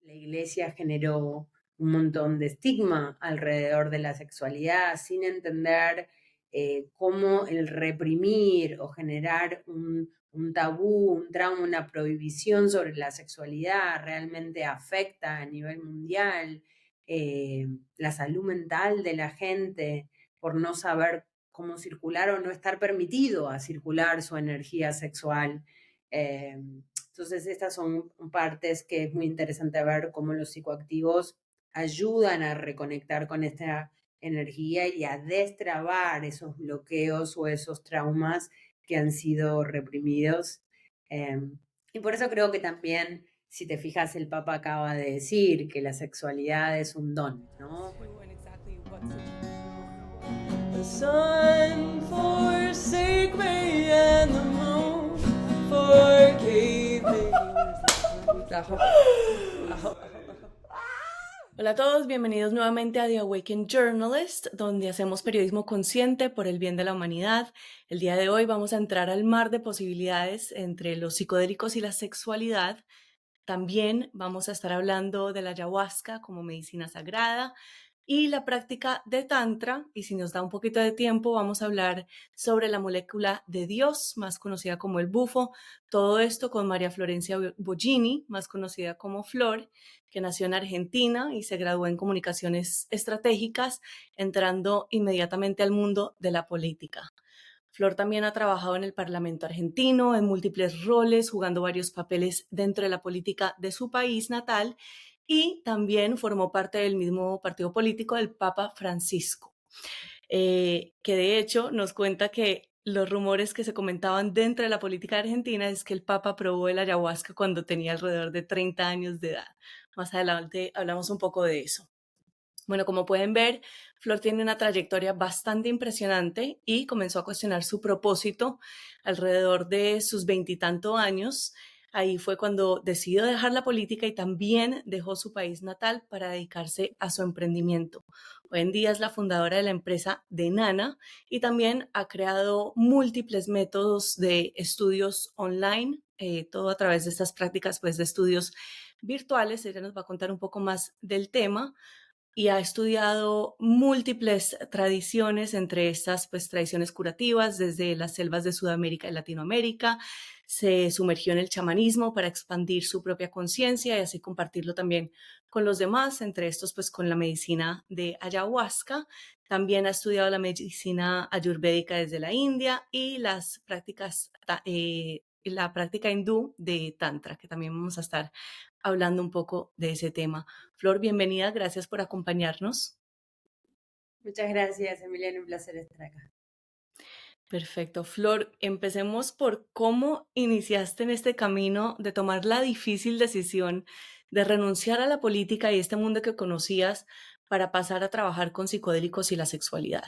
la iglesia generó un montón de estigma alrededor de la sexualidad sin entender cómo el reprimir o generar un tabú, un trauma, una prohibición sobre la sexualidad realmente afecta a nivel mundial la salud mental de la gente por no saber cómo circular o no estar permitido a circular su energía sexual. Entonces, estas son partes que es muy interesante ver cómo los psicoactivos ayudan a reconectar con esta energía y a destrabar esos bloqueos o esos traumas que han sido reprimidos. Y por eso creo que también, si te fijas, el Papa acaba de decir que la sexualidad es un don, ¿no? The sun forsake me and the moon forgave me. Hola a todos, bienvenidos nuevamente a The Awakened Journalist, donde hacemos periodismo consciente por el bien de la humanidad. El día de hoy vamos a entrar al mar de posibilidades entre los psicodélicos y la sexualidad. También vamos a estar hablando de la ayahuasca como medicina sagrada y la práctica de Tantra, y si nos da un poquito de tiempo vamos a hablar sobre la molécula de Dios, más conocida como el bufo. Todo esto con María Florencia Boggini, más conocida como Flor, que nació en Argentina y se graduó en comunicaciones estratégicas, entrando inmediatamente al mundo de la política. Flor también ha trabajado en el Parlamento argentino en múltiples roles, jugando varios papeles dentro de la política de su país natal, y también formó parte del mismo partido político del Papa Francisco, que de hecho nos cuenta que los rumores que se comentaban dentro de la política argentina es que el Papa probó el ayahuasca cuando tenía alrededor de 30 años de edad. Más adelante hablamos un poco de eso. Bueno, como pueden ver, Flor tiene una trayectoria bastante impresionante y comenzó a cuestionar su propósito alrededor de sus 20 y tantos años. Ahí fue cuando decidió dejar la política y también dejó su país natal para dedicarse a su emprendimiento. Hoy en día es la fundadora de la empresa de Nana y también ha creado múltiples métodos de estudios online, todo a través de estas prácticas pues, de estudios virtuales. Ella nos va a contar un poco más del tema y ha estudiado múltiples tradiciones, entre estas pues tradiciones curativas desde las selvas de Sudamérica y Latinoamérica. Se sumergió en el chamanismo para expandir su propia conciencia y así compartirlo también con los demás, entre estos pues con la medicina de ayahuasca. También ha estudiado la medicina ayurvédica desde la India y las prácticas, la práctica hindú de Tantra, que también vamos a estar hablando un poco de ese tema. Flor, bienvenida, gracias por acompañarnos. Muchas gracias, Emiliano, un placer estar acá. Perfecto. Flor, empecemos por cómo iniciaste en este camino de tomar la difícil decisión de renunciar a la política y este mundo que conocías para pasar a trabajar con psicodélicos y la sexualidad.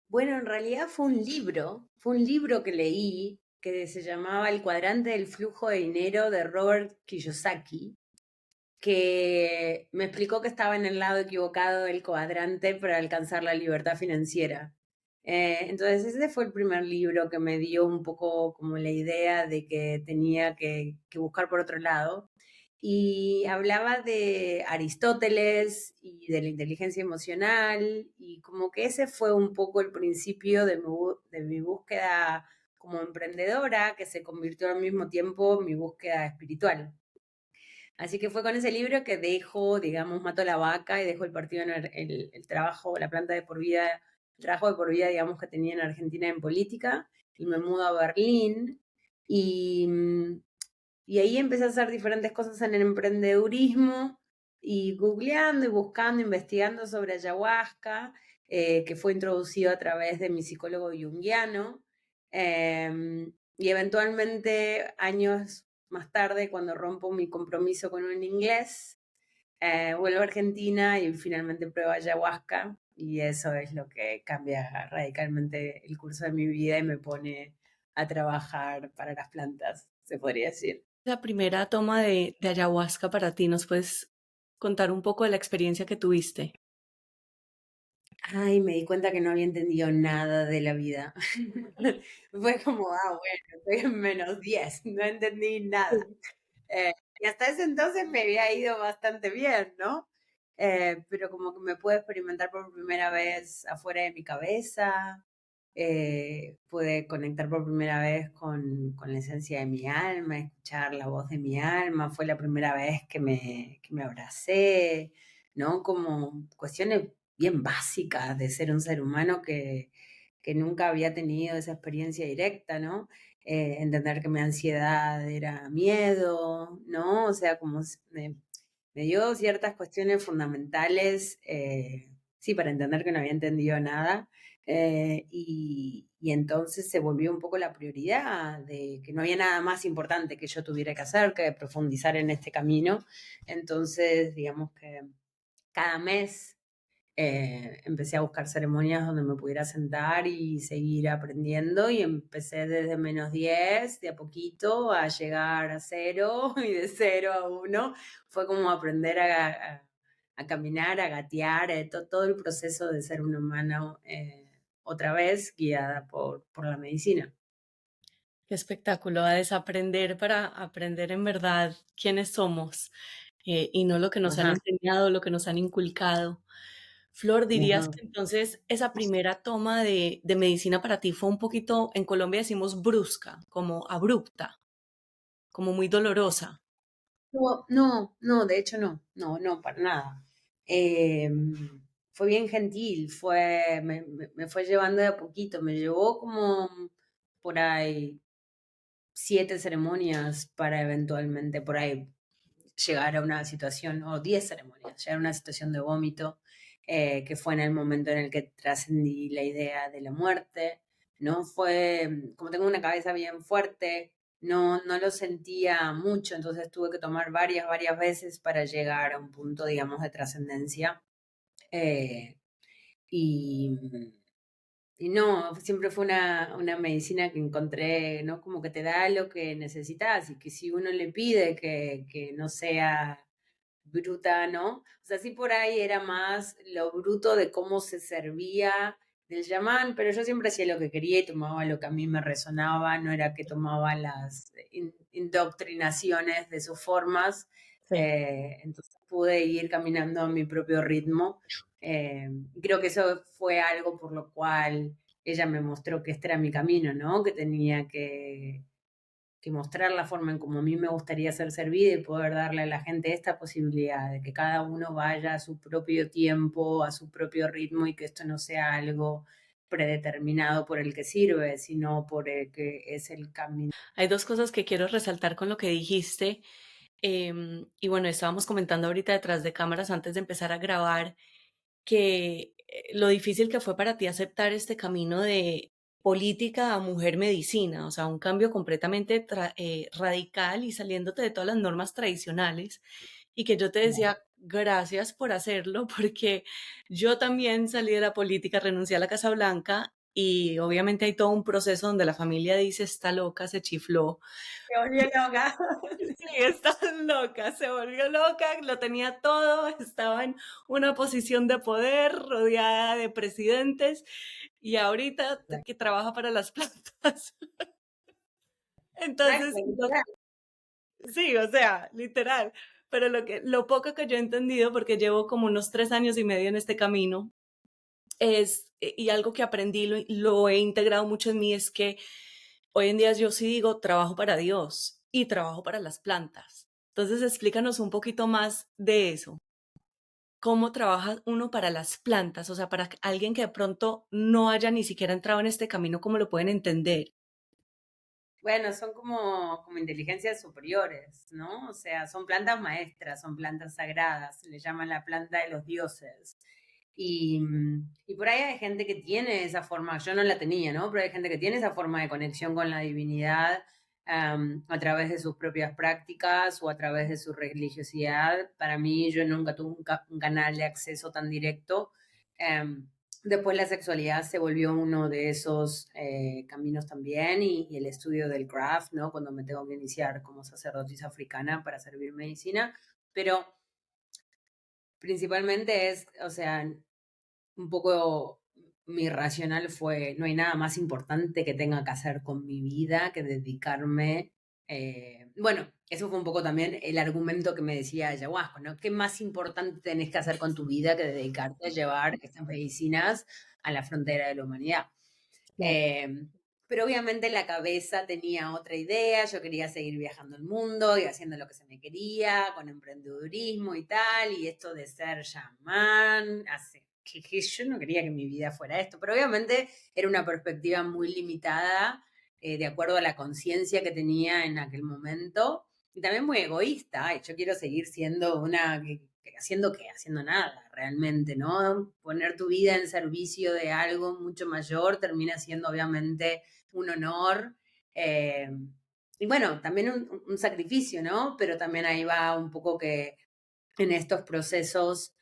Bueno, en realidad fue un libro que leí que se llamaba El cuadrante del flujo de dinero de Robert Kiyosaki, que me explicó que estaba en el lado equivocado del cuadrante para alcanzar la libertad financiera. Entonces ese fue el primer libro que me dio un poco como la idea de que tenía que buscar por otro lado. Y hablaba de Aristóteles y de la inteligencia emocional y como que ese fue un poco el principio de mi búsqueda como emprendedora, que se convirtió al mismo tiempo en mi búsqueda espiritual. Así que fue con ese libro que dejo, digamos, mato la vaca y dejo el partido en el trabajo, la planta de por vida, el trabajo de por vida, digamos, que tenía en Argentina en política, y me mudo a Berlín. Y, y ahí empecé a hacer diferentes cosas en el emprendedurismo y googleando y buscando, investigando sobre ayahuasca, que fue introducido a través de mi psicólogo junguiano. Y eventualmente, años más tarde, cuando rompo mi compromiso con un inglés, vuelvo a Argentina y finalmente pruebo ayahuasca. Y eso es lo que cambia radicalmente el curso de mi vida y me pone a trabajar para las plantas, se podría decir. La primera toma de ayahuasca para ti, ¿nos puedes contar un poco de la experiencia que tuviste? Ay, me di cuenta que no había entendido nada de la vida. Fue como, bueno, estoy en -10, no entendí nada. Y hasta ese entonces me había ido bastante bien, ¿no? Pero como que me pude experimentar por primera vez afuera de mi cabeza, pude conectar por primera vez con la esencia de mi alma, escuchar la voz de mi alma, fue la primera vez que me abracé, ¿no? Como cuestiones bien básicas de ser un ser humano que nunca había tenido esa experiencia directa, ¿no? Entender que mi ansiedad era miedo, ¿no? O sea, como me dio ciertas cuestiones fundamentales, sí, para entender que no había entendido nada, y entonces se volvió un poco la prioridad de que no había nada más importante que yo tuviera que hacer que profundizar en este camino. Entonces, digamos que cada mes empecé a buscar ceremonias donde me pudiera sentar y seguir aprendiendo y empecé desde -10, de a poquito, a llegar a 0 y de 0 a 1. Fue como aprender a caminar, a gatear, todo el proceso de ser un humano otra vez guiada por la medicina. Qué espectáculo, a desaprender para aprender en verdad quiénes somos, y no lo que nos han Ajá, enseñado, lo que nos han inculcado. Flor, ¿dirías ajá. que entonces esa primera toma de medicina para ti fue un poquito, en Colombia decimos brusca, como abrupta, como muy dolorosa? No, no, no, de hecho no, no, no, para nada. Fue bien gentil, me fue llevando de a poquito, me llevó como por ahí 7 ceremonias para eventualmente por ahí llegar a una situación, o 10 ceremonias, llegar a una situación de vómito, que fue en el momento en el que trascendí la idea de la muerte, ¿no? Fue, como tengo una cabeza bien fuerte, no lo sentía mucho, entonces tuve que tomar varias veces para llegar a un punto, digamos, de trascendencia. Eh, y, y no, siempre fue una medicina que encontré, ¿no? Como que te da lo que necesitas y que si uno le pide que no sea bruta, ¿no? O sea, sí por ahí era más lo bruto de cómo se servía del chamán, pero yo siempre hacía lo que quería y tomaba lo que a mí me resonaba, no era que tomaba las indoctrinaciones de sus formas, Sí. entonces pude ir caminando a mi propio ritmo. Creo que eso fue algo por lo cual ella me mostró que este era mi camino, ¿no? Que tenía que mostrar la forma en como a mí me gustaría ser servida y poder darle a la gente esta posibilidad de que cada uno vaya a su propio tiempo, a su propio ritmo y que esto no sea algo predeterminado por el que sirve, sino por el que es el camino. Hay 2 cosas que quiero resaltar con lo que dijiste, y bueno, estábamos comentando ahorita detrás de cámaras antes de empezar a grabar, que, lo difícil que fue para ti aceptar este camino de política a mujer medicina, o sea, un cambio completamente radical y saliéndote de todas las normas tradicionales, y que yo te decía: "Gracias por hacerlo", porque yo también salí de la política, renuncié a la Casa Blanca, y obviamente hay todo un proceso donde la familia dice: "Está loca, se chifló". Me volvió loca. Sí, está loca, se volvió loca, lo tenía todo, estaba en una posición de poder, rodeada de presidentes y ahorita que trabaja para las plantas. Exacto, Entonces, literal. sí, o sea, literal. Pero lo poco que yo he entendido, porque llevo como unos 3 años y medio en este camino, y algo que aprendí, lo he integrado mucho en mí, es que hoy en día yo sí digo, trabajo para Dios y trabajo para las plantas. Entonces, explícanos un poquito más de eso. ¿Cómo trabaja uno para las plantas? O sea, para alguien que de pronto no haya ni siquiera entrado en este camino, ¿cómo lo pueden entender? Bueno, son como inteligencias superiores, ¿no? O sea, son plantas maestras, son plantas sagradas, le llaman la planta de los dioses. Y por ahí hay gente que tiene esa forma, yo no la tenía, ¿no? Pero hay gente que tiene esa forma de conexión con la divinidad, a través de sus propias prácticas o a través de su religiosidad. Para mí, yo nunca tuve un canal de acceso tan directo. Em, Después la sexualidad se volvió uno de esos caminos también y el estudio del craft, ¿no? Cuando me tengo que iniciar como sacerdotisa africana para servir medicina, pero principalmente es, o sea, un poco mi racional fue, no hay nada más importante que tenga que hacer con mi vida que dedicarme Bueno, eso fue un poco también el argumento que me decía ayahuasca, ¿no? ¿Qué más importante tenés que hacer con tu vida que dedicarte a llevar estas medicinas a la frontera de la humanidad? Claro. Eh, pero obviamente la cabeza tenía otra idea, yo quería seguir viajando el mundo y haciendo lo que se me quería, con emprendedurismo y tal, y esto de ser chamán, que yo no quería que mi vida fuera esto, pero obviamente era una perspectiva muy limitada, de acuerdo a la conciencia que tenía en aquel momento, y también muy egoísta. Ay, yo quiero seguir siendo haciendo qué, haciendo nada realmente, ¿no? Poner tu vida en servicio de algo mucho mayor termina siendo obviamente un honor. eh, y bueno, también un sacrificio, ¿no? Pero también ahí va un poco que en estos procesos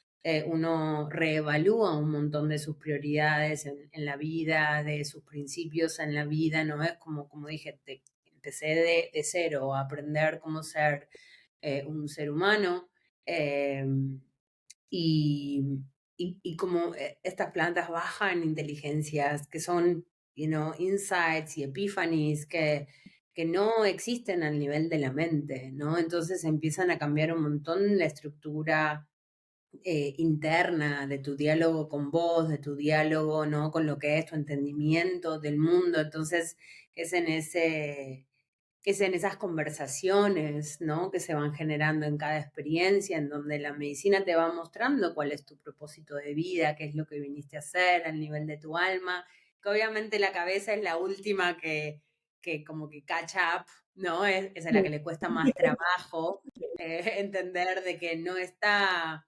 uno reevalúa un montón de sus prioridades en la vida, de sus principios en la vida, ¿no? Es como dije, empecé de cero a aprender cómo ser un ser humano. eh, y, y como estas plantas bajan inteligencias que son, insights y epiphanies que no existen al nivel de la mente, ¿no? Entonces empiezan a cambiar un montón la estructura interna de tu diálogo con vos, de tu diálogo, ¿no? Con lo que es tu entendimiento del mundo. Entonces es en ese es en esas conversaciones, ¿no? Que se van generando en cada experiencia, en donde la medicina te va mostrando cuál es tu propósito de vida, qué es lo que viniste a hacer al nivel de tu alma, que obviamente la cabeza es la última que como que catch up, ¿no? Es a la que le cuesta más trabajo entender de que no está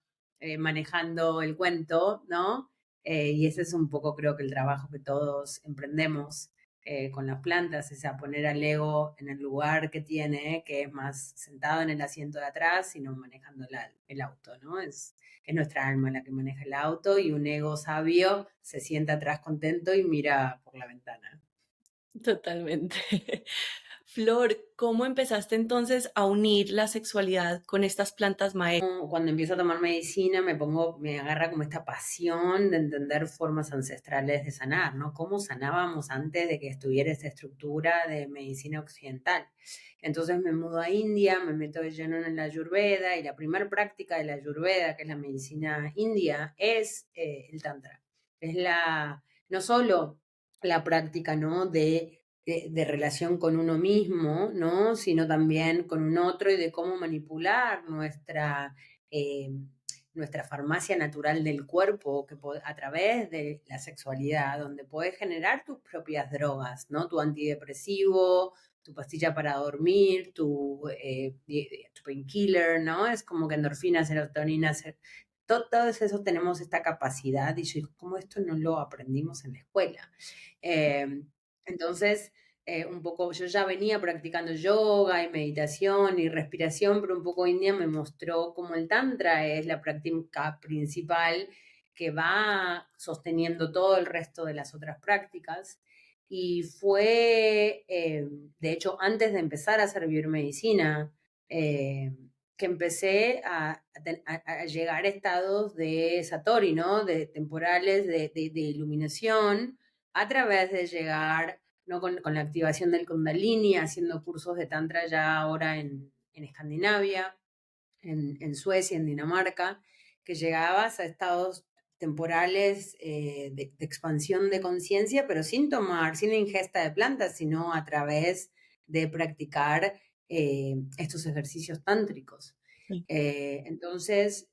manejando el cuento, ¿no? Y ese es un poco, creo que el trabajo que todos emprendemos con las plantas, es a poner al ego en el lugar que tiene, que es más sentado en el asiento de atrás, sino manejando el auto, ¿no? Es nuestra alma la que maneja el auto y un ego sabio se sienta atrás contento y mira por la ventana. Totalmente. Flor, ¿cómo empezaste entonces a unir la sexualidad con estas plantas maestras? Cuando empiezo a tomar medicina me agarra como esta pasión de entender formas ancestrales de sanar, ¿no? Cómo sanábamos antes de que estuviera esta estructura de medicina occidental. Entonces me mudo a India, me meto de lleno en la Ayurveda y la primera práctica de la Ayurveda, que es la medicina india, es el Tantra. Es no solo la práctica, ¿no? De relación con uno mismo, ¿no? Sino también con un otro y de cómo manipular eh, nuestra farmacia natural del cuerpo a través de la sexualidad, donde puedes generar tus propias drogas, ¿no? Tu antidepresivo, tu pastilla para dormir, tu painkiller, ¿no? Es como que endorfinas, serotonina, todos esos tenemos esta capacidad y yo digo, ¿cómo esto no lo aprendimos en la escuela? Eh, entonces, un poco, yo ya venía practicando yoga y meditación y respiración, pero un poco India me mostró cómo el Tantra es la práctica principal que va sosteniendo todo el resto de las otras prácticas. Y fue, de hecho, antes de empezar a servir medicina, que empecé a llegar a estados de Satori, ¿no? De temporales de iluminación, a través de llegar, ¿no? Con la activación del Kundalini, haciendo cursos de Tantra ya ahora en Escandinavia, en Suecia, en Dinamarca, que llegabas a estados temporales de expansión de conciencia, pero sin ingesta de plantas, sino a través de practicar estos ejercicios tántricos. Sí, Entonces,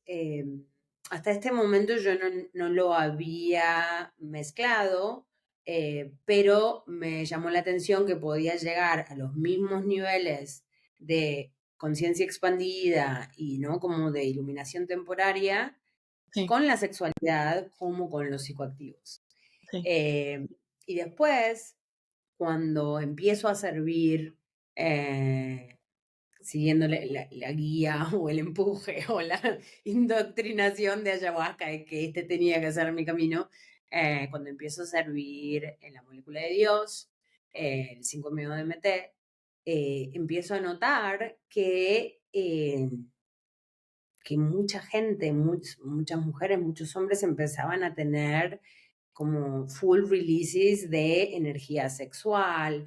hasta este momento yo no lo había mezclado, pero me llamó la atención que podía llegar a los mismos niveles de conciencia expandida y no como de iluminación temporaria sí, con la sexualidad como con los psicoactivos. sí. Eh, y después, cuando empiezo a servir siguiendo la guía o el empuje o la indoctrinación de ayahuasca de que este tenía que ser mi camino, cuando empiezo a servir en la molécula de Dios, el 5-MeO-DMT, empiezo a notar que mucha gente, muchas mujeres, muchos hombres empezaban a tener como full releases de energía sexual,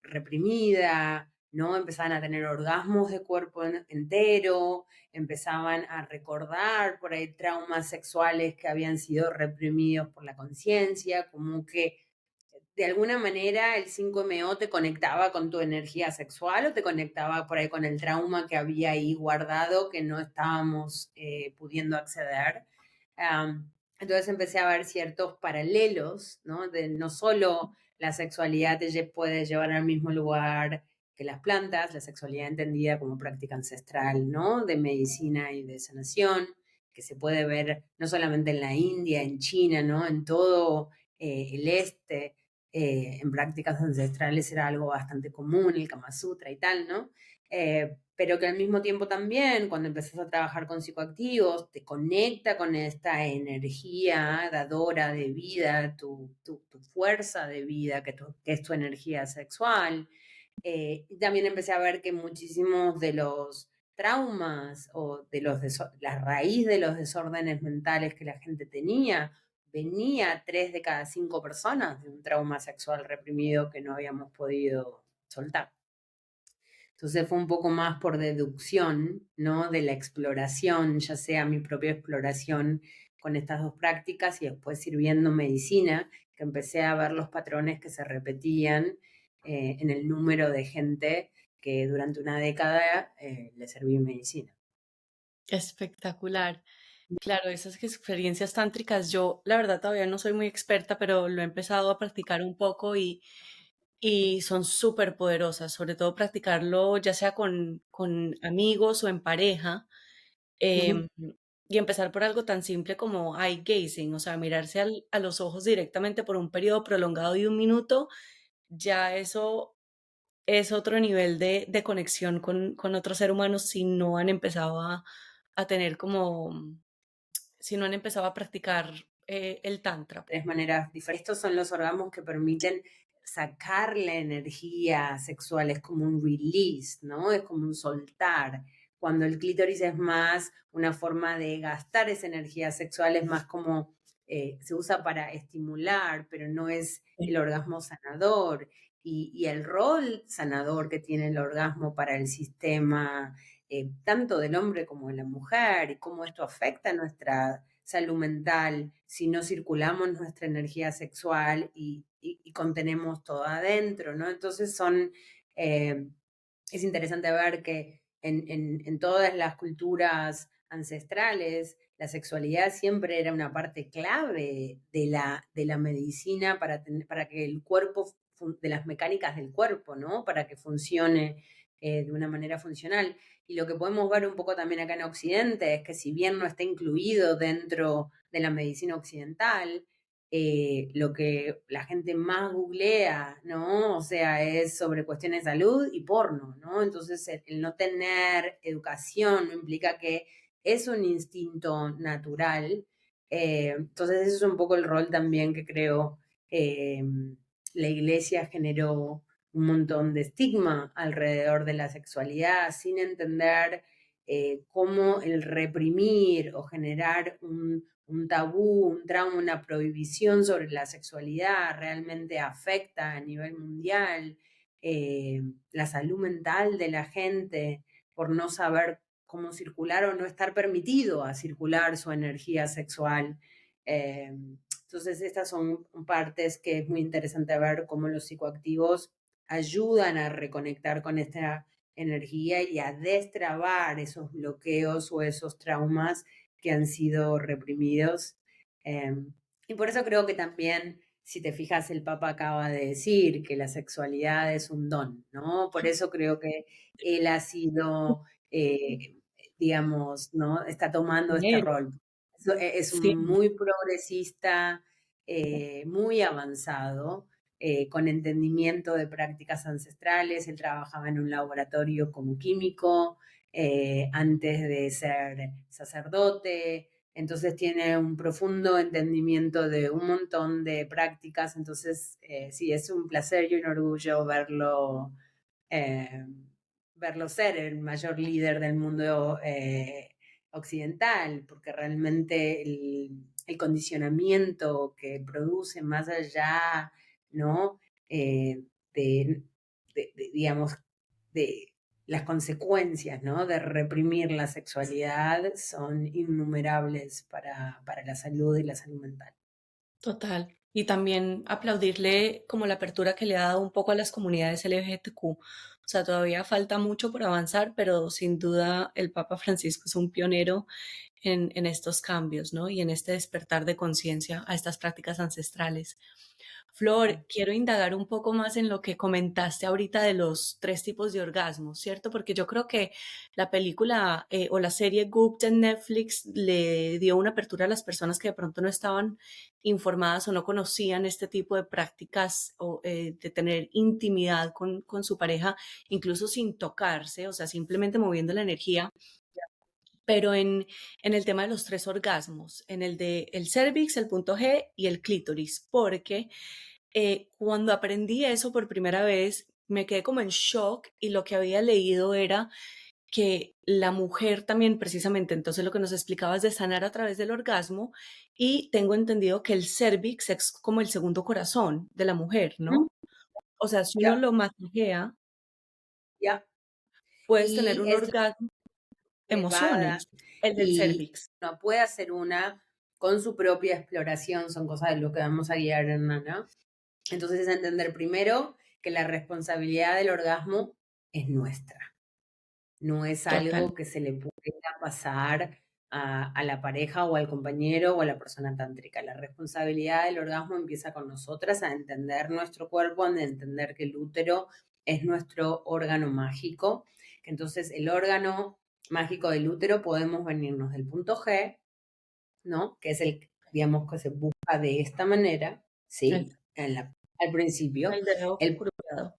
reprimida, ¿no? Empezaban a tener orgasmos de cuerpo entero, empezaban a recordar por ahí traumas sexuales que habían sido reprimidos por la conciencia, como que de alguna manera el 5MO te conectaba con tu energía sexual o te conectaba por ahí con el trauma que había ahí guardado que no estábamos pudiendo acceder. Entonces empecé a ver ciertos paralelos, ¿no? De no solo la sexualidad te puede llevar al mismo lugar que las plantas, la sexualidad entendida como práctica ancestral, ¿no? De medicina y de sanación, que se puede ver no solamente en la India, en China, ¿no? En todo el este, en prácticas ancestrales era algo bastante común, el Kama Sutra y tal, ¿no? Pero que al mismo tiempo también, cuando empezás a trabajar con psicoactivos, te conecta con esta energía dadora de vida, tu fuerza de vida, que es tu energía sexual. Y también empecé a ver que muchísimos de los traumas o de la raíz de los desórdenes mentales que la gente tenía, venía 3 de cada 5 personas de un trauma sexual reprimido que no habíamos podido soltar. Entonces fue un poco más por deducción, ¿no? De la exploración, ya sea mi propia exploración con estas dos prácticas y después sirviendo medicina, que empecé a ver los patrones que se repetían en el número de gente que durante una década le serví medicina. Espectacular. Claro, esas experiencias tántricas, yo la verdad todavía no soy muy experta, pero lo he empezado a practicar un poco y son súper poderosas, sobre todo practicarlo ya sea con amigos o en pareja, Ujú. em, y empezar por algo tan simple como eye gazing, o sea, mirarse a los ojos directamente por un periodo prolongado de 1 minuto, ya eso es otro nivel de conexión con otro ser humano si no han empezado a tener como, si no han empezado a practicar el tantra. 3 maneras diferentes. Estos son los orgasmos que permiten sacar la energía sexual, es como un release, ¿no? Es como un soltar. Cuando el clítoris es más una forma de gastar esa energía sexual, es más como se usa para estimular, pero no es el Sí. orgasmo sanador. Y el rol sanador que tiene el orgasmo para el sistema, tanto del hombre como de la mujer, y cómo esto afecta a nuestra salud mental si no circulamos nuestra energía sexual y contenemos todo adentro, ¿no? Entonces es interesante ver que en todas las culturas ancestrales la sexualidad siempre era una parte clave de la medicina para que el cuerpo, de las mecánicas del cuerpo, ¿no? Para que funcione de una manera funcional. Y lo que podemos ver un poco también acá en Occidente es que si bien no está incluido dentro de la medicina occidental, lo que la gente más googlea, ¿no? O sea, es sobre cuestiones de salud y porno, ¿no? Entonces, el no tener educación no implica que es un instinto natural. Entonces, ese es un poco el rol también que creo la iglesia generó un montón de estigma alrededor de la sexualidad sin entender cómo el reprimir o generar un tabú, un trauma, una prohibición sobre la sexualidad realmente afecta a nivel mundial la salud mental de la gente por no saber cómo circular o no estar permitido a circular su energía sexual. Entonces, estas son partes que es muy interesante ver cómo los psicoactivos ayudan a reconectar con esta energía y a destrabar esos bloqueos o esos traumas que han sido reprimidos. Y por eso creo que también, si te fijas, el Papa acaba de decir que la sexualidad es un don, ¿no? Por eso creo que él ha sido, digamos, ¿no? Está tomando este Pionero. rol. Es Sí, muy progresista, muy avanzado, con entendimiento de prácticas ancestrales. Él trabajaba en un laboratorio como químico antes de ser sacerdote, entonces tiene un profundo entendimiento de un montón de prácticas, entonces sí, es un placer y un orgullo eh, verlo ser el mayor líder del mundo occidental, porque realmente el condicionamiento que produce más allá, ¿no? Eh, de, digamos, de las consecuencias, ¿no? De reprimir la sexualidad son innumerables para la salud y la salud mental. Total. Y también aplaudirle como la apertura que le ha dado un poco a las comunidades LGBTQ. O sea, todavía falta mucho por avanzar, pero sin duda el Papa Francisco es un pionero en estos cambios, ¿no? Y en este despertar de conciencia a estas prácticas ancestrales. Flor, quiero indagar un poco más en lo que comentaste ahorita de los tres tipos de orgasmos, ¿cierto? Porque yo creo que la película o la serie Goop en Netflix le dio una apertura a las personas que de pronto no estaban informadas o no conocían este tipo de prácticas o de tener intimidad con su pareja, incluso sin tocarse, o sea, simplemente moviendo la energía. Pero en el tema de los tres orgasmos, en el de el cervix, el punto G y el clítoris, porque cuando aprendí eso por primera vez, me quedé como en shock y lo que había leído era que la mujer también, precisamente, entonces lo que nos explicaba es de sanar a través del orgasmo y tengo entendido que el cervix es como el segundo corazón de la mujer, Ujú. ¿no? O sea, si uno Ya, lo masajea, ya. puedes tener Y un es la orgasmo, elevada emociones, el del y cervix. no puede hacer una con su propia exploración, son cosas de lo que vamos a guiar en Nana. Entonces es entender primero que la responsabilidad del orgasmo es nuestra. No es Total, algo que se le pueda pasar a la pareja o al compañero o a la persona tántrica. La responsabilidad del orgasmo empieza con nosotras, a entender nuestro cuerpo, a entender que el útero es nuestro órgano mágico, que entonces el órgano mágico del útero podemos venirnos del punto G, ¿no? Que es el, digamos, que se busca de esta manera, ¿sí? el, Al principio. el dedo El cruzado.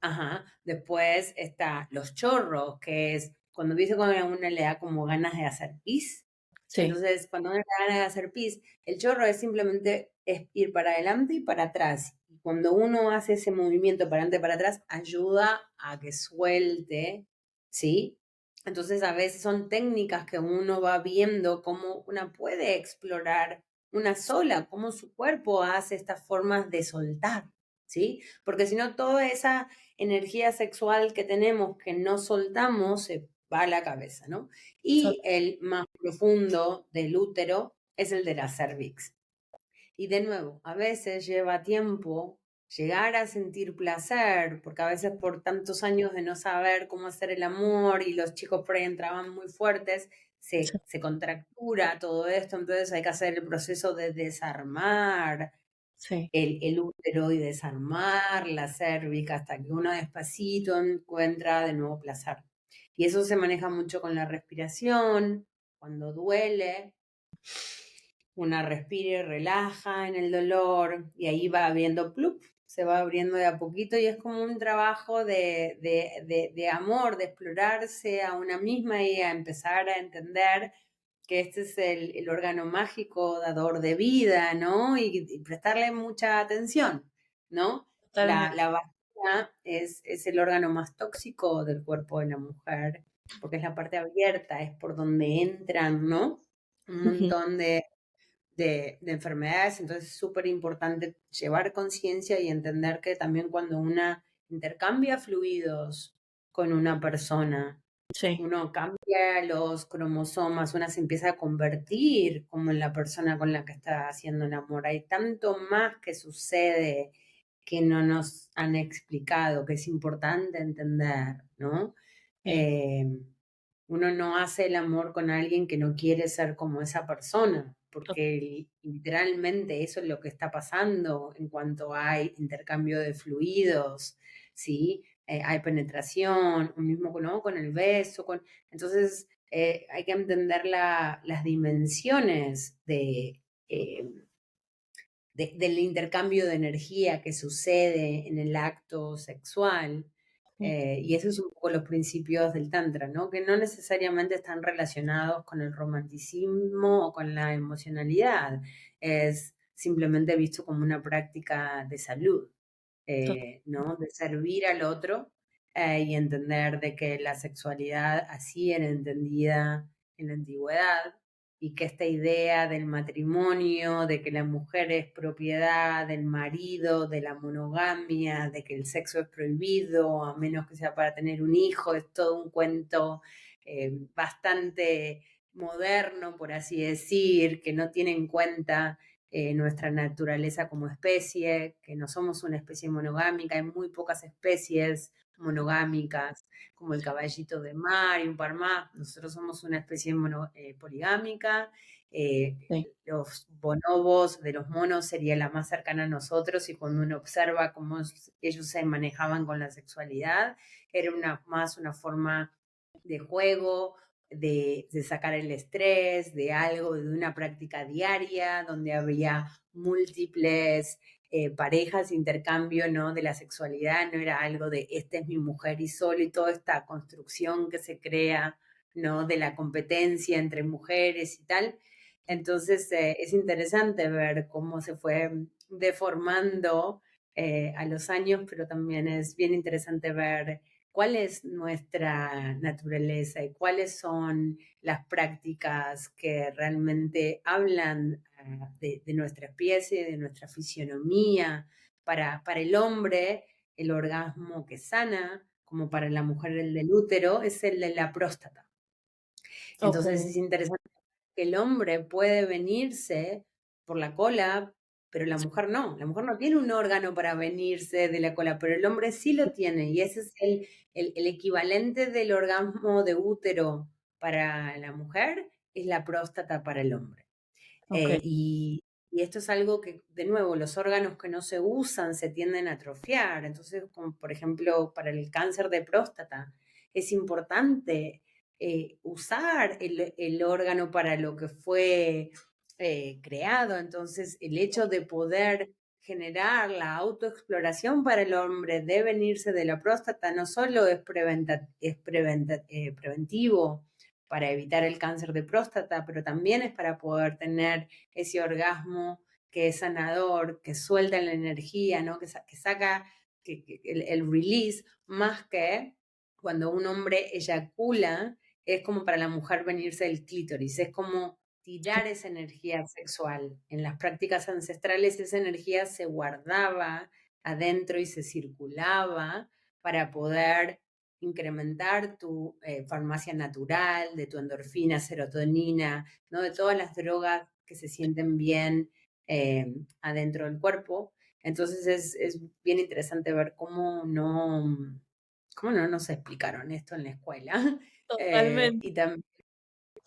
Ajá. Después está los chorros, que es cuando viste cuando a uno le da como ganas de hacer pis. Sí, Entonces, cuando uno le da ganas de hacer pis, el chorro es simplemente es ir para adelante y para atrás. Y cuando uno hace ese movimiento para adelante y para atrás, ayuda a que suelte, ¿sí? Entonces, a veces son técnicas que uno va viendo cómo una puede explorar una sola, cómo su cuerpo hace estas formas de soltar, ¿sí? Porque si no, toda esa energía sexual que tenemos que no soltamos se va a la cabeza, ¿no? Y total. el más profundo del útero es el de la cervix. Y de nuevo, a veces lleva tiempo llegar a sentir placer, porque a veces por tantos años de no saber cómo hacer el amor y los chicos por ahí entraban muy fuertes, Sí, se contractura todo esto, entonces hay que hacer el proceso de desarmar sí, el útero y desarmar la cérvix hasta que uno despacito encuentra de nuevo placer. Y eso se maneja mucho con la respiración, cuando duele, una respira y relaja en el dolor y ahí va abriendo plup, se va abriendo de a poquito y es como un trabajo de amor, de explorarse a una misma y a empezar a entender que este es el órgano mágico dador de vida, ¿no? Y prestarle mucha atención, ¿no? totalmente. La vagina es el órgano más tóxico del cuerpo de la mujer, porque es la parte abierta, es por donde entran, ¿no? Un Ujú. montón de enfermedades, entonces es súper importante llevar conciencia y entender que también cuando una intercambia fluidos con una persona, Sí, uno cambia los cromosomas, una se empieza a convertir como en la persona con la que está haciendo el amor. Hay tanto más que sucede que no nos han explicado, que es importante entender, ¿no? sí, Eh, Uno no hace el amor con alguien que no quiere ser como esa persona, total. porque literalmente eso es lo que está pasando en cuanto hay intercambio de fluidos, ¿sí? Hay penetración, un mismo ¿no? Con el beso, entonces hay que entender las dimensiones eh, del intercambio de energía que sucede en el acto sexual. Y esos son un poco los principios del Tantra, ¿no? Que no necesariamente están relacionados con el romanticismo o con la emocionalidad. Es simplemente visto como una práctica de salud, ¿no? De servir al otro y entender de que la sexualidad así era entendida en la antigüedad y que esta idea del matrimonio, de que la mujer es propiedad del marido, de la monogamia, de que el sexo es prohibido, a menos que sea para tener un hijo, es todo un cuento bastante moderno, por así decir, que no tiene en cuenta nuestra naturaleza como especie, que no somos una especie monogámica, hay muy pocas especies monogámicas, como el caballito de mar y un par más. Nosotros somos una especie poligámica. Sí. Los bonobos de los monos sería la más cercana a nosotros y cuando uno observa cómo ellos se manejaban con la sexualidad, era más una forma de juego, de sacar el estrés, de algo, de una práctica diaria, donde había múltiples parejas, intercambio, ¿no? De la sexualidad, no era algo de esta es mi mujer y solo, y toda esta construcción que se crea, ¿no? De la competencia entre mujeres y tal. Entonces es interesante ver cómo se fue deformando a los años, pero también es bien interesante ver cuál es nuestra naturaleza y cuáles son las prácticas que realmente hablan de nuestra especie, de nuestra fisionomía. Para el hombre, el orgasmo que sana, como para la mujer el del útero, es el de la próstata. Ok, Entonces es interesante que el hombre puede venirse por la cola, pero la mujer no. La mujer no tiene un órgano para venirse de la cola, pero el hombre sí lo tiene. Y ese es el equivalente del orgasmo de útero para la mujer, es la próstata para el hombre. ok, Y esto es algo que, de nuevo, los órganos que no se usan se tienden a atrofiar. Entonces, como por ejemplo, para el cáncer de próstata, es importante usar el órgano para lo que fue creado. Entonces, el hecho de poder generar la autoexploración para el hombre de venirse de la próstata no solo es preventivo para evitar el cáncer de próstata, pero también es para poder tener ese orgasmo que es sanador, que suelta la energía, ¿no? Que saca el release, más que cuando un hombre eyacula, es como para la mujer venirse del clítoris, es como tirar esa energía sexual. En las prácticas ancestrales esa energía se guardaba adentro y se circulaba para poder incrementar tu farmacia natural, de tu endorfina, serotonina, ¿no? De todas las drogas que se sienten bien adentro del cuerpo. Entonces es bien interesante ver cómo no nos explicaron esto en la escuela. totalmente. Y también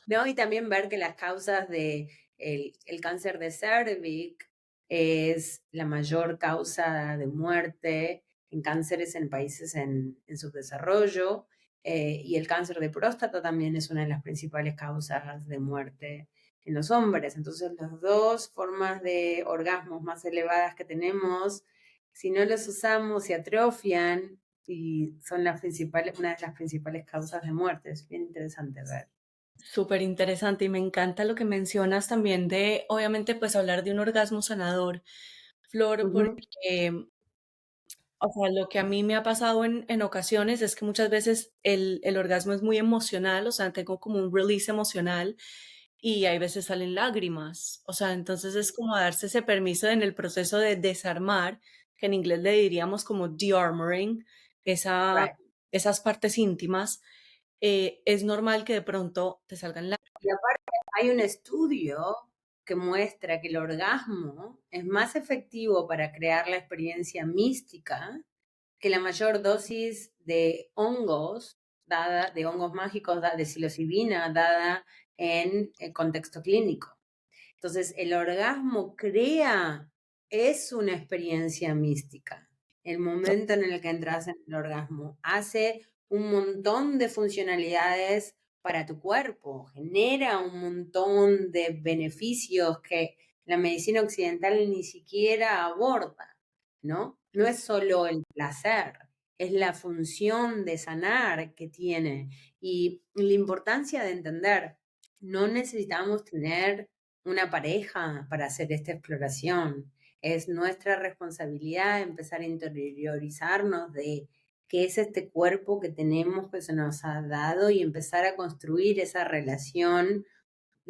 ¿no? Y también ver que las causas de el cáncer de cervix es la mayor causa de muerte en cánceres en países en subdesarrollo, y el cáncer de próstata también es una de las principales causas de muerte en los hombres. Entonces, las dos formas de orgasmos más elevadas que tenemos, si no los usamos, se atrofian y son una de las principales causas de muerte. Es bien interesante ver. Súper interesante y me encanta lo que mencionas también de, obviamente, pues hablar de un orgasmo sanador, Flor, Ujú. porque, o sea, lo que a mí me ha pasado en ocasiones es que muchas veces el orgasmo es muy emocional, o sea, tengo como un release emocional y hay veces salen lágrimas, o sea, entonces es como darse ese permiso en el proceso de desarmar, que en inglés le diríamos como de-armoring, esa, Right. esas partes íntimas, es normal que de pronto te salgan lágrimas. Y aparte hay un estudio que muestra que el orgasmo es más efectivo para crear la experiencia mística que la mayor dosis de hongos de hongos mágicos, de psilocibina, dada en el contexto clínico. Entonces, el orgasmo es una experiencia mística. El momento en el que entras en el orgasmo hace un montón de funcionalidades para tu cuerpo, genera un montón de beneficios que la medicina occidental ni siquiera aborda, ¿no? No es solo el placer, es la función de sanar que tiene y la importancia de entender, no necesitamos tener una pareja para hacer esta exploración. Es nuestra responsabilidad empezar a interiorizarnos de qué es este cuerpo que tenemos, que se nos ha dado y empezar a construir esa relación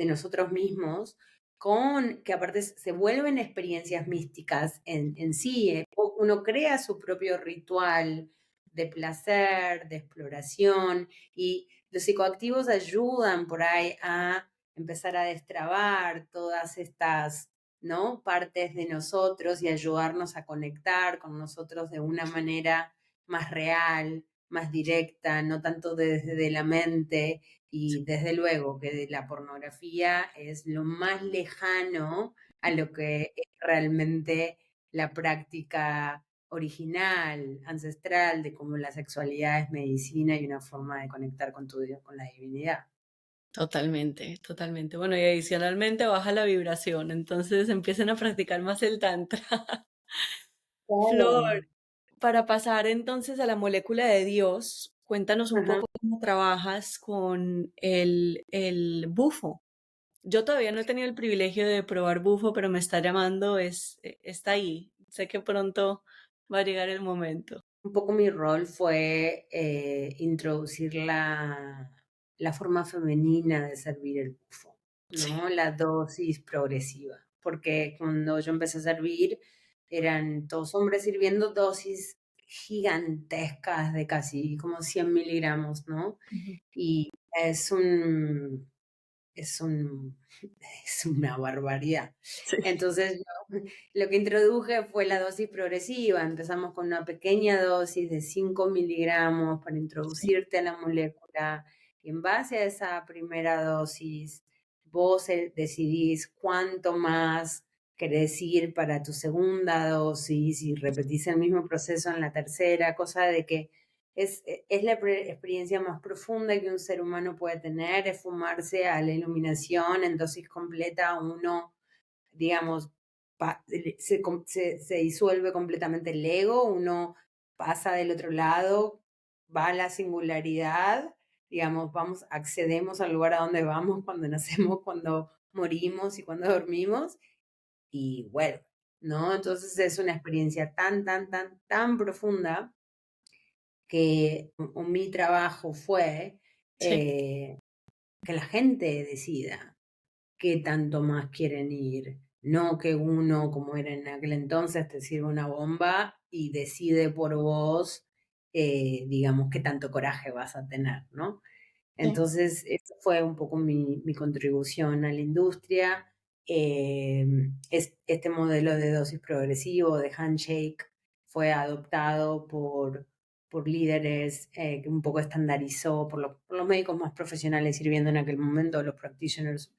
de nosotros mismos, con que aparte se vuelven experiencias místicas en sí. Uno crea su propio ritual de placer, de exploración, y los psicoactivos ayudan por ahí a empezar a destrabar todas estas, ¿no?, partes de nosotros y ayudarnos a conectar con nosotros de una manera más real, más directa, no tanto desde la mente. Y desde luego que la pornografía es lo más lejano a lo que es realmente la práctica original, ancestral, de cómo la sexualidad es medicina y una forma de conectar con tu Dios, con la divinidad. Totalmente, totalmente. Bueno, y adicionalmente baja la vibración, entonces empiecen a practicar más el tantra. Flor, Claro. para pasar entonces a la molécula de Dios, cuéntanos un Ajá. poco cómo trabajas con el bufo. Yo todavía no he tenido el privilegio de probar bufo, pero me está llamando, está ahí. Sé que pronto va a llegar el momento. Un poco mi rol fue introducir la forma femenina de servir el bufo, Sí. ¿no? La dosis progresiva. Porque cuando yo empecé a servir, eran todos hombres sirviendo dosis gigantescas de casi como 100 miligramos, ¿no? Ujú. Y es un, es un, es una barbaridad. Sí, Entonces yo lo que introduje fue la dosis progresiva. Empezamos con una pequeña dosis de 5 miligramos para sí, introducirte a la molécula. Y en base a esa primera dosis, vos decidís cuánto más querés ir para tu segunda dosis y repetís el mismo proceso en la tercera, cosa de que es la experiencia más profunda que un ser humano puede tener, es fumarse a la iluminación en dosis completa. Uno, digamos, se disuelve completamente el ego, uno pasa del otro lado, va a la singularidad, digamos, accedemos al lugar a donde vamos cuando nacemos, cuando morimos y cuando dormimos, y vuelve, ¿no? Entonces es una experiencia tan, tan, tan, tan profunda que mi trabajo fue sí. eh, que la gente decida qué tanto más quieren ir, no que uno, como era en aquel entonces, te sirve una bomba y decide por vos, digamos, qué tanto coraje vas a tener, ¿no? Sí. Entonces, esa fue un poco mi contribución a la industria. Este modelo de dosis progresivo, de handshake, fue adoptado por líderes, que un poco estandarizó, por los médicos más profesionales sirviendo en aquel momento, los practitioners.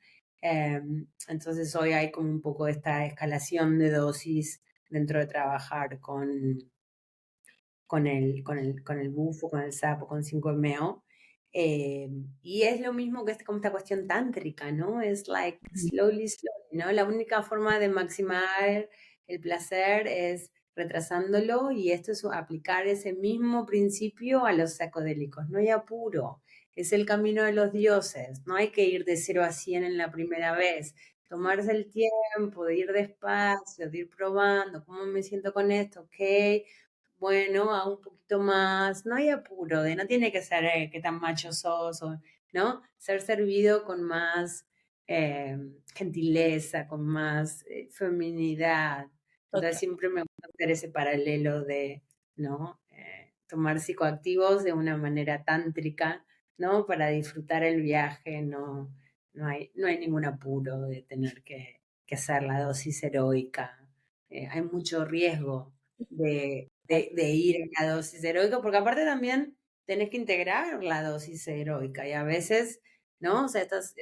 Entonces hoy hay como un poco esta escalación de dosis dentro de trabajar con el bufo, con el sapo, con 5-MeO. Y es lo mismo que como esta cuestión tántrica, ¿no? Es like Ujú. slowly, slowly, ¿no? La única forma de maximizar el placer es retrasándolo, y esto es aplicar ese mismo principio a los psicodélicos. No hay apuro, es el camino de los dioses. No hay que ir de 0 a 100 en la primera vez. Tomarse el tiempo de ir despacio, de ir probando, ¿cómo me siento con esto? Ok, bueno, a un poquito más, no hay apuro, no tiene que ser qué tan macho sos, ¿no? Ser servido con más eh, gentileza, con más feminidad. Entonces Total. siempre me gusta hacer ese paralelo de, ¿no? Tomar psicoactivos de una manera tántrica, ¿no? Para disfrutar el viaje, no hay ningún apuro de tener que hacer la dosis heroica. Hay mucho riesgo de ir a la dosis heroica, porque aparte también tenés que integrar la dosis heroica, y a veces, ¿no? O sea, estas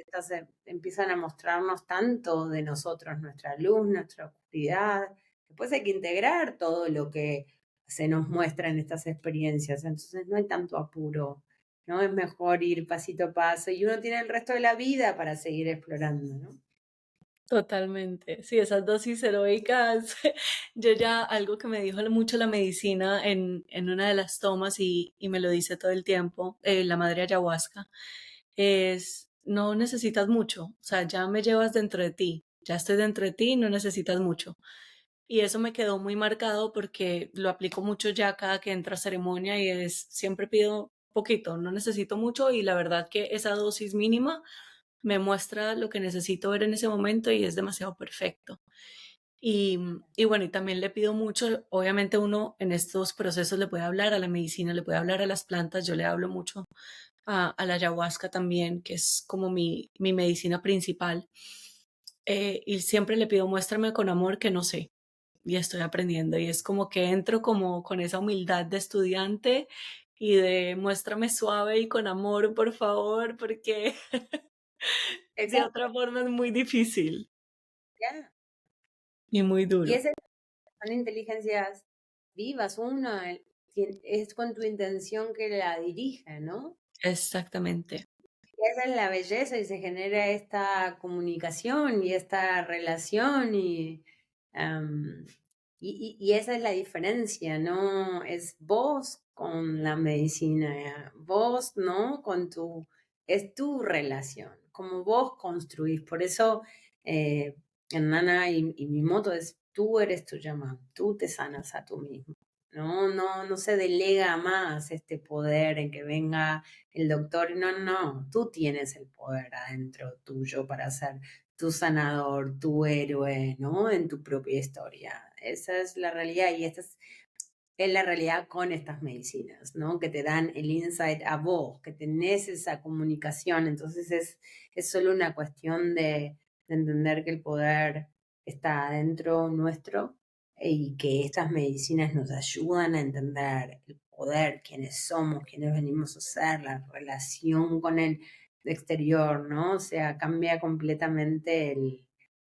empiezan a mostrarnos tanto de nosotros, nuestra luz, nuestra oscuridad. Después hay que integrar todo lo que se nos muestra en estas experiencias, entonces no hay tanto apuro, ¿no? Es mejor ir pasito a paso, y uno tiene el resto de la vida para seguir explorando, ¿no? Totalmente. Sí, esas dosis heroicas, yo ya algo que me dijo mucho la medicina en una de las tomas y me lo dice todo el tiempo, la madre ayahuasca, es no necesitas mucho, o sea, ya me llevas dentro de ti, ya estoy dentro de ti, no necesitas mucho. Y eso me quedó muy marcado porque lo aplico mucho ya cada que entro a ceremonia y es siempre pido poquito, no necesito mucho y la verdad que esa dosis mínima me muestra lo que necesito ver en ese momento y es demasiado perfecto. Y bueno, y también le pido mucho, obviamente uno en estos procesos le puede hablar a la medicina, le puede hablar a las plantas, yo le hablo mucho a la ayahuasca también, que es como mi medicina principal. Y siempre le pido, muéstrame con amor que no sé, y estoy aprendiendo. Y es como que entro como con esa humildad de estudiante y de muéstrame suave y con amor, por favor, porque de Exacto, otra forma es muy difícil ya. y muy Y duro. esas son inteligencias vivas, es con tu intención que la dirige, ¿no? Exactamente. Y esa es la belleza y se genera esta comunicación y esta relación am, y esa es la diferencia, ¿no? Es vos con la medicina, vos, ¿no? Es tu relación, como vos construís. Por eso eh, en Nana y mi moto es, tú eres tu llama, tú te sanas a tú mismo. No se delega más este poder en que venga el doctor, no, tú tienes el poder adentro tuyo para ser tu sanador, tu héroe, ¿no? En tu propia historia. Esa es la realidad y es la realidad con estas medicinas, ¿no? Que te dan el insight a vos, que tenés esa comunicación. Entonces es solo una cuestión de entender que el poder está adentro nuestro y que estas medicinas nos ayudan a entender el poder, quiénes somos, quiénes venimos a ser, la relación con el exterior, ¿no? O sea, cambia completamente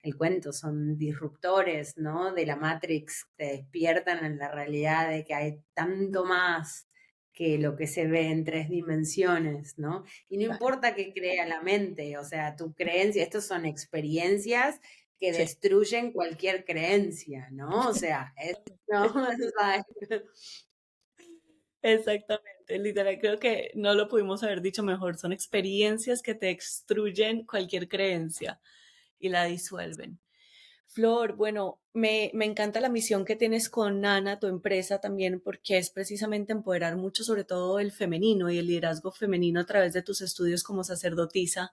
el cuento, son disruptores, ¿no? De la Matrix, te despiertan en la realidad de que hay tanto más que lo que se ve en 3 dimensiones, ¿no? Y no Claro. importa qué crea la mente, o sea, tu creencia, estos son experiencias que Sí. destruyen cualquier creencia, ¿no? O sea, no, o sea, Exactamente, literal, creo que no lo pudimos haber dicho mejor. Son experiencias que te extruyen cualquier creencia y la disuelven. Flor, bueno, me encanta la misión que tienes con Nana, tu empresa también, porque es precisamente empoderar mucho, sobre todo el femenino y el liderazgo femenino a través de tus estudios como sacerdotisa,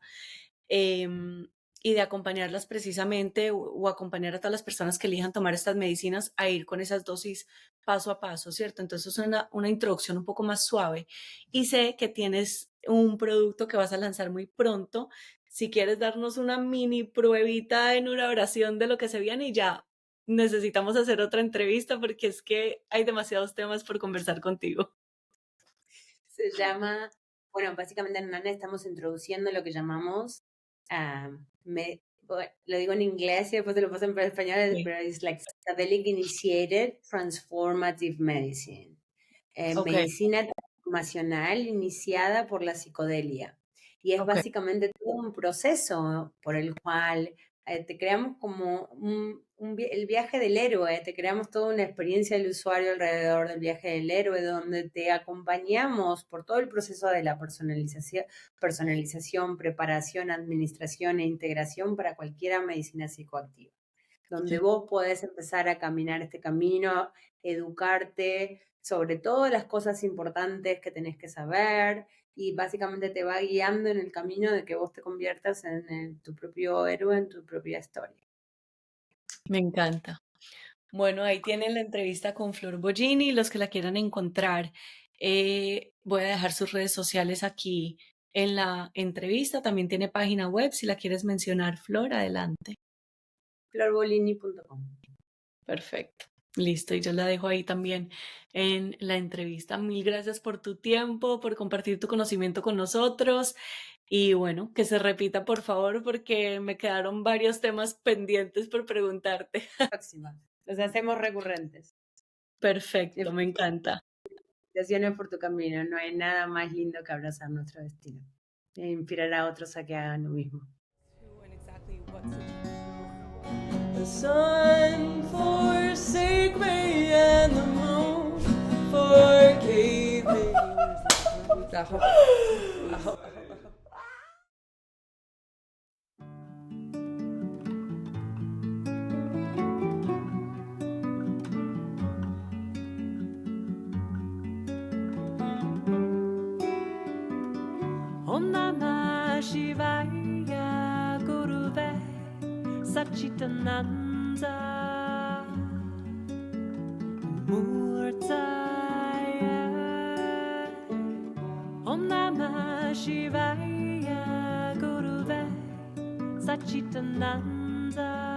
em, y de acompañarlas precisamente o acompañar a todas las personas que elijan tomar estas medicinas a ir con esas dosis paso a paso, ¿cierto? Entonces es una introducción un poco más suave. Y sé que tienes un producto que vas a lanzar muy pronto. Si quieres darnos una mini pruebita en una oración de lo que se viene y ya necesitamos hacer otra entrevista porque es que hay demasiados temas por conversar contigo. se llama, bueno, básicamente en Nana estamos introduciendo lo que llamamos, lo digo en inglés y después te lo paso en español, Sí. pero es like Psychedelic Initiated Transformative Medicine. Ok, Medicina transformacional iniciada por la psicodelia. Y es ok, básicamente todo un proceso por el cual te creamos como el viaje del héroe, te creamos toda una experiencia del usuario alrededor del viaje del héroe, donde te acompañamos por todo el proceso de la personalización, preparación, administración e integración para cualquier medicina psicoactiva, donde sí. vos podés empezar a caminar este camino, educarte sobre todas las cosas importantes que tenés que saber y básicamente te va guiando en el camino de que vos te conviertas en tu propio héroe, en tu propia historia. Me encanta. Bueno, ahí tienen la entrevista con Flor Boggini, los que la quieran encontrar. Voy a dejar sus redes sociales aquí en la entrevista. También tiene página web, si la quieres mencionar, Flor, adelante. florbolini.com. Perfecto. Listo, y yo la dejo ahí también en la entrevista. Mil gracias por tu tiempo, por compartir tu conocimiento con nosotros y bueno, que se repita por favor porque me quedaron varios temas pendientes por preguntarte. Próxima. Los hacemos recurrentes. Perfecto, me encanta. Felicitaciones por tu camino. No hay nada más lindo que abrazar nuestro destino e inspirar a otros a que hagan lo mismo. The sun forsake me and the moon forgave me. Om Namah Shivaya. Satchitananda Murtaya Om Namah Shivaya Guruve Satchitananda